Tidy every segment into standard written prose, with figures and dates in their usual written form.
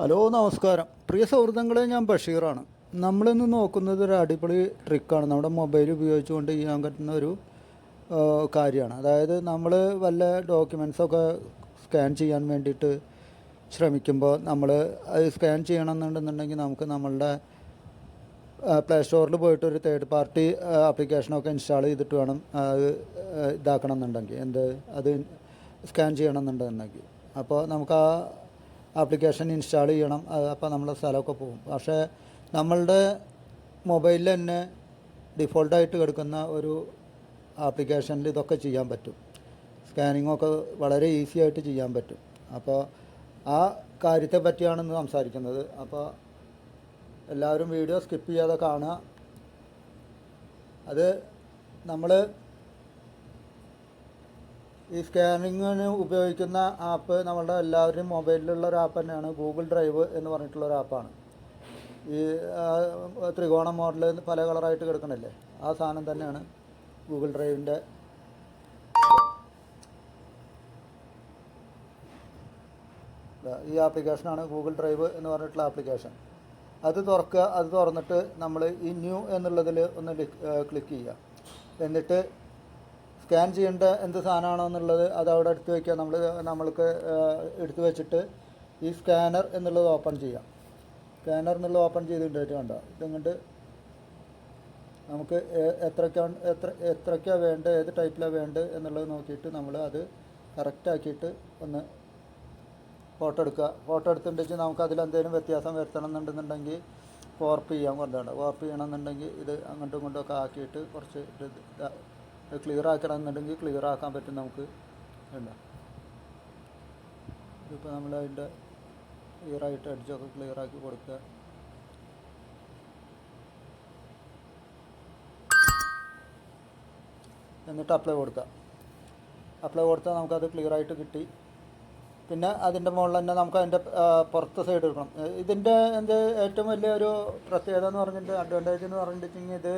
Hello നമസ്കാരം പ്രിയ സുഹൃത്തുക്കളെ, ഞാൻ ബഷീറാണ്. നമ്മളിന്ന് നോക്കുന്നത് ഒരു അടിപൊളി ട്രിക്കാണ്. നമ്മുടെ മൊബൈൽ ഉപയോഗിച്ചുകൊണ്ട് ചെയ്യാൻ പറ്റുന്ന ഒരു കാര്യമാണ്. അതായത് നമ്മൾ വല്ല ഡോക്യുമെൻസൊക്കെ സ്കാൻ ചെയ്യാൻ വേണ്ടിയിട്ട് ശ്രമിക്കുമ്പോൾ നമ്മൾ അത് സ്കാൻ ചെയ്യണമെന്നുണ്ടെന്നുണ്ടെങ്കിൽ നമുക്ക് നമ്മളുടെ പ്ലേ സ്റ്റോറിൽ പോയിട്ട് ഒരു തേർഡ് പാർട്ടി ആപ്ലിക്കേഷനൊക്കെ ഇൻസ്റ്റാൾ ചെയ്തിട്ട് വേണം അത് ഇതാക്കണം എന്നുണ്ടെങ്കിൽ അത് സ്കാൻ ചെയ്യണം എന്നുണ്ടെന്നുണ്ടെങ്കിൽ. അപ്പോൾ നമുക്ക് ആ ആപ്ലിക്കേഷൻ ഇൻസ്റ്റാൾ ചെയ്യണം. അപ്പോൾ നമ്മളെ സ്ഥലമൊക്കെ പോകും. പക്ഷേ നമ്മളുടെ മൊബൈലിൽ തന്നെ ഡിഫോൾട്ടായിട്ട് കിടക്കുന്ന ഒരു ആപ്ലിക്കേഷനിൽ ഇതൊക്കെ ചെയ്യാൻ പറ്റും. സ്കാനിങ്ങൊക്കെ വളരെ ഈസി ആയിട്ട് ചെയ്യാൻ പറ്റും. അപ്പോൾ ആ കാര്യത്തെ പറ്റിയാണ് ഇന്ന് സംസാരിക്കുന്നത്. അപ്പോൾ എല്ലാവരും വീഡിയോ സ്കിപ്പ് ചെയ്യാതെ കാണുക. അത് നമ്മൾ ഈ സ്കാനിങ്ങിന് ഉപയോഗിക്കുന്ന ആപ്പ് നമ്മളുടെ എല്ലാവരുടെയും മൊബൈലിലുള്ള ഒരു ആപ്പ് തന്നെയാണ്. ഗൂഗിൾ ഡ്രൈവ് എന്ന് പറഞ്ഞിട്ടുള്ള ഒരു ആപ്പാണ്. ഈ ത്രികോണ മോഡൽ പല കളറായിട്ട് കിടക്കണില്ലേ, ആ സാധനം തന്നെയാണ് ഗൂഗിൾ ഡ്രൈവിൻ്റെ. ഈ ആപ്ലിക്കേഷനാണ് ഗൂഗിൾ ഡ്രൈവ് എന്ന് പറഞ്ഞിട്ടുള്ള ആപ്ലിക്കേഷൻ. അത് തുറക്കുക. അത് തുറന്നിട്ട് നമ്മൾ ഈ ന്യൂ എന്നുള്ളതിൽ ഒന്ന് ക്ലിക്ക് ചെയ്യുക. എന്നിട്ട് സ്കാൻ ചെയ്യേണ്ട എന്ത് സാധനമാണോ എന്നുള്ളത് അത് അവിടെ എടുത്ത് വയ്ക്കുക. നമ്മൾക്ക് എടുത്ത് വെച്ചിട്ട് ഈ സ്കാനർ എന്നുള്ളത് ഓപ്പൺ ചെയ്യാം. സ്കാനർ എന്നുള്ളത് ഓപ്പൺ ചെയ്തിട്ട് കണ്ടോ, ഇതിങ്ങോട്ട് നമുക്ക് എത്രയ്ക്കാണ് വേണ്ടത്, ഏത് ടൈപ്പിലാണ് വേണ്ടത് എന്നുള്ളത് നോക്കിയിട്ട് നമ്മൾ അത് കറക്റ്റാക്കിയിട്ട് ഒന്ന് ഫോട്ടോ എടുക്കുക. ഫോട്ടോ എടുത്തിട്ടുണ്ടെങ്കിൽ നമുക്ക് അതിലെന്തെങ്കിലും വ്യത്യാസം വരുത്തണം എന്നുണ്ടെന്നുണ്ടെങ്കിൽ കോർപ്പ് ചെയ്യാൻ കൊണ്ടാണ്. കോർപ്പ് ചെയ്യണമെന്നുണ്ടെങ്കിൽ ഇത് അങ്ങോട്ടും ഇങ്ങോട്ടും ആക്കിയിട്ട് കുറച്ച് ക്ലിയർ ആക്കണമെന്നുണ്ടെങ്കിൽ ക്ലിയർ ആക്കാൻ പറ്റും നമുക്ക്. ഉണ്ടോ, ഇതിപ്പോൾ നമ്മൾ അതിൻ്റെ ക്ലിയറായിട്ട് അടിച്ചൊക്കെ ക്ലിയർ ആക്കി കൊടുക്കുക. എന്നിട്ട് അപ്ലൈ കൊടുക്കുക. അപ്ലൈ കൊടുത്താൽ നമുക്കത് ക്ലിയറായിട്ട് കിട്ടി. പിന്നെ അതിൻ്റെ മുകളിൽ തന്നെ നമുക്ക് അതിൻ്റെ പുറത്ത് സൈഡ് എടുക്കണം. ഇതിൻ്റെ ഏറ്റവും വലിയൊരു പ്രത്യേകത എന്ന് പറഞ്ഞിട്ട് അഡ്വാൻറ്റേജ് എന്ന് പറഞ്ഞിട്ടുണ്ടെങ്കിൽ ഇത്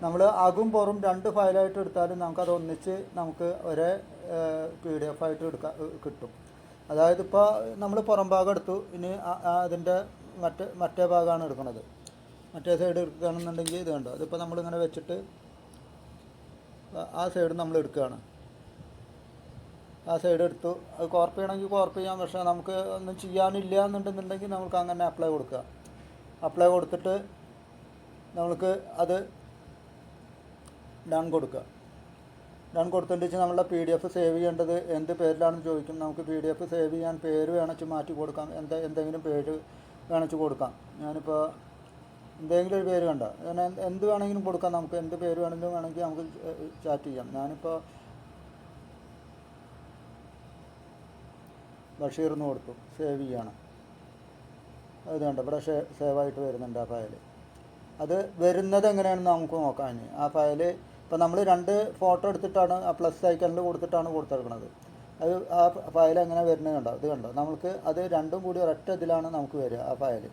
നമ്മൾ അകും പുറം രണ്ട് ഫയലായിട്ട് എടുത്താലും നമുക്കത് ഒന്നിച്ച് നമുക്ക് ഒരേ PDF ആയിട്ട് കിട്ടും. അതായത് ഇപ്പോൾ നമ്മൾ പുറം ഭാഗം എടുത്തു, ഇനി അതിൻ്റെ മറ്റേ ഭാഗമാണ് എടുക്കുന്നത്. മറ്റേ സൈഡ് എടുക്കുകയാണെന്നുണ്ടെങ്കിൽ ഇത് കണ്ടോ, അതിപ്പോൾ നമ്മളിങ്ങനെ വെച്ചിട്ട് ആ സൈഡ് നമ്മൾ എടുക്കുകയാണ്. ആ സൈഡ് എടുത്തു. അത് കോർപ്പ് ചെയ്യണമെങ്കിൽ കോർപ്പ് ചെയ്യാം. പക്ഷേ നമുക്ക് ഒന്നും ചെയ്യാനില്ല എന്നുണ്ടെന്നുണ്ടെങ്കിൽ നമുക്ക് അങ്ങനെ അപ്ലൈ കൊടുക്കുക. അപ്ലൈ കൊടുത്തിട്ട് നമുക്ക് അത് ഡൺ കൊടുക്കുക. ഡൺ കൊടുത്തിട്ട് നമ്മളുടെ PDF സേവ് ചെയ്യേണ്ടത് എന്ത് പേരിലാണെന്ന് ചോദിക്കും. നമുക്ക് PDF സേവ് ചെയ്യാൻ പേര് വേണമെങ്കിൽ മാറ്റി കൊടുക്കാം. എന്തെങ്കിലും പേര് വേണമെങ്കിൽ കൊടുക്കാം. ഞാനിപ്പോൾ എന്തെങ്കിലും ഒരു പേര് കണ്ട എന്ത് വേണമെങ്കിലും കൊടുക്കാം. നമുക്ക് എന്ത് പേര് വേണമെങ്കിൽ നമുക്ക് ചാറ്റ് ചെയ്യാം. ഞാനിപ്പോൾ ബഷീർ എന്ന് കൊടുത്തു. സേവ് ചെയ്യണം. അത് കണ്ട ഇവിടെ സേവായിട്ട് വരുന്നുണ്ട് ആ ഫയൽ. അത് വരുന്നത് എങ്ങനെയാണെന്ന് നമുക്ക് നോക്കാം. ആ ഫയൽ ഇപ്പോൾ നമ്മൾ 2 ഫോട്ടോ എടുത്തിട്ടാണ് ആ പ്ലസ് ഐക്കണിൽ കൊടുത്തിട്ടാണ് കൊടുത്തിരിക്കുന്നത്. അത് ആ ഫയൽ എങ്ങനെ വരുന്നത് കണ്ടോ, ഇത് കണ്ടോ, നമുക്ക് അത് രണ്ടും കൂടി ഒരൊറ്റ ഇതിലാണ് നമുക്ക് വരിക ആ ഫയൽ.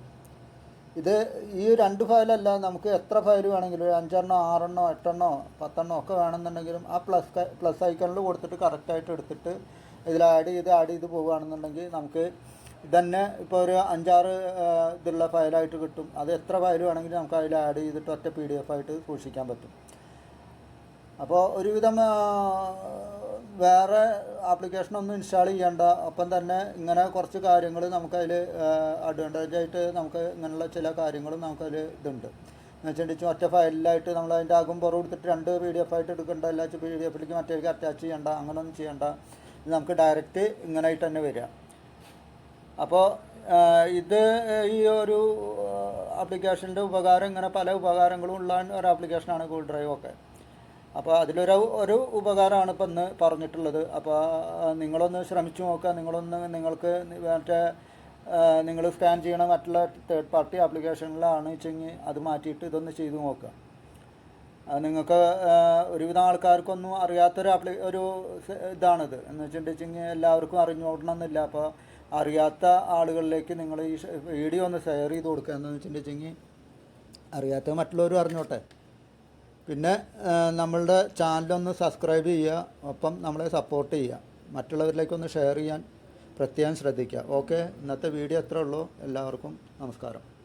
ഇത് ഈ 2 ഫയലല്ല, നമുക്ക് എത്ര ഫയൽ വേണമെങ്കിലും 5 എണ്ണോ 6 എണ്ണോ 8 എണ്ണോ 10 എണ്ണോ ഒക്കെ വേണമെന്നുണ്ടെങ്കിലും ആ പ്ലസ് ഐക്കണിൽ കൊടുത്തിട്ട് കറക്റ്റായിട്ട് എടുത്തിട്ട് ഇതിൽ ആഡ് ചെയ്ത് പോവുകയാണെന്നുണ്ടെങ്കിൽ നമുക്ക് ഇതന്നെ ഇപ്പോൾ ഒരു 5-6 ഇതുള്ള ഫയലായിട്ട് കിട്ടും. അത് എത്ര ഫയൽ വേണമെങ്കിലും നമുക്ക് അതിൽ ആഡ് ചെയ്തിട്ട് ഒറ്റ PDF ആയിട്ട് സൂക്ഷിക്കാൻ പറ്റും. അപ്പോൾ ഒരുവിധം വേറെ ആപ്ലിക്കേഷനൊന്നും ഇൻസ്റ്റാൾ ചെയ്യേണ്ട. ഒപ്പം തന്നെ ഇങ്ങനെ കുറച്ച് കാര്യങ്ങൾ നമുക്കതിൽ അഡ്വാൻറ്റേജായിട്ട് നമുക്ക് ഇങ്ങനെയുള്ള ചില കാര്യങ്ങളും നമുക്കതിൽ ഇതുണ്ട്. എന്ന് വെച്ചിട്ടുണ്ടെങ്കിൽ ഒറ്റ ഫയലിലായിട്ട് നമ്മൾ അതിൻ്റെ അകം പുറം എടുത്തിട്ട് 2 PDF ആയിട്ട് എടുക്കേണ്ട. എല്ലാ PDFിലേക്ക് മറ്റേക്ക് അറ്റാച്ച് ചെയ്യേണ്ട, അങ്ങനെയൊന്നും ചെയ്യേണ്ട. ഇത് നമുക്ക് ഡയറക്റ്റ് ഇങ്ങനെയായിട്ട് തന്നെ വരിക. അപ്പോൾ ഇത് ഈ ഒരു ആപ്ലിക്കേഷൻ്റെ ഉപകാരം, ഇങ്ങനെ പല ഉപകാരങ്ങളും ഉള്ള ഒരു ആപ്ലിക്കേഷനാണ് ഗൂഗിൾ ഡ്രൈവ് ഒക്കെ. അപ്പോൾ അതിലൊരു ഉപകാരമാണ് ഇപ്പം ഇന്ന് പറഞ്ഞിട്ടുള്ളത്. അപ്പോൾ നിങ്ങളൊന്ന് ശ്രമിച്ചു നോക്കുക. നിങ്ങൾക്ക് മറ്റേ നിങ്ങൾ സ്കാൻ ചെയ്യണ മറ്റുള്ള തേർഡ് പാർട്ടി ആപ്ലിക്കേഷനിലാണ് വെച്ചെങ്കിൽ അത് മാറ്റിയിട്ട് ഇതൊന്ന് ചെയ്ത് നോക്കുക. നിങ്ങൾക്ക് ഒരുവിധം ആൾക്കാർക്കൊന്നും അറിയാത്തൊരു ഒരു ഇതാണിത്. എന്ന് വെച്ചിട്ടുണ്ടെങ്കിൽ എല്ലാവർക്കും അറിഞ്ഞോടണമെന്നില്ല. അപ്പോൾ അറിയാത്ത ആളുകളിലേക്ക് നിങ്ങൾ ഈ വീഡിയോ ഒന്ന് ഷെയർ ചെയ്ത് കൊടുക്കുക. എന്താണെന്ന് വെച്ചിട്ടുണ്ടെങ്കിൽ അറിയാത്ത മറ്റുള്ളവരും അറിഞ്ഞോട്ടെ. പിന്നെ നമ്മളുടെ ചാനലൊന്ന് സബ്സ്ക്രൈബ് ചെയ്യുക. ഒപ്പം നമ്മളെ സപ്പോർട്ട് ചെയ്യുക. മറ്റുള്ളവരിലേക്കൊന്ന് ഷെയർ ചെയ്യാൻ പ്രത്യേകം ശ്രദ്ധിക്കുക. ഓക്കെ, ഇന്നത്തെ വീഡിയോ അത്രേ ഉള്ളൂ. എല്ലാവർക്കും നമസ്കാരം.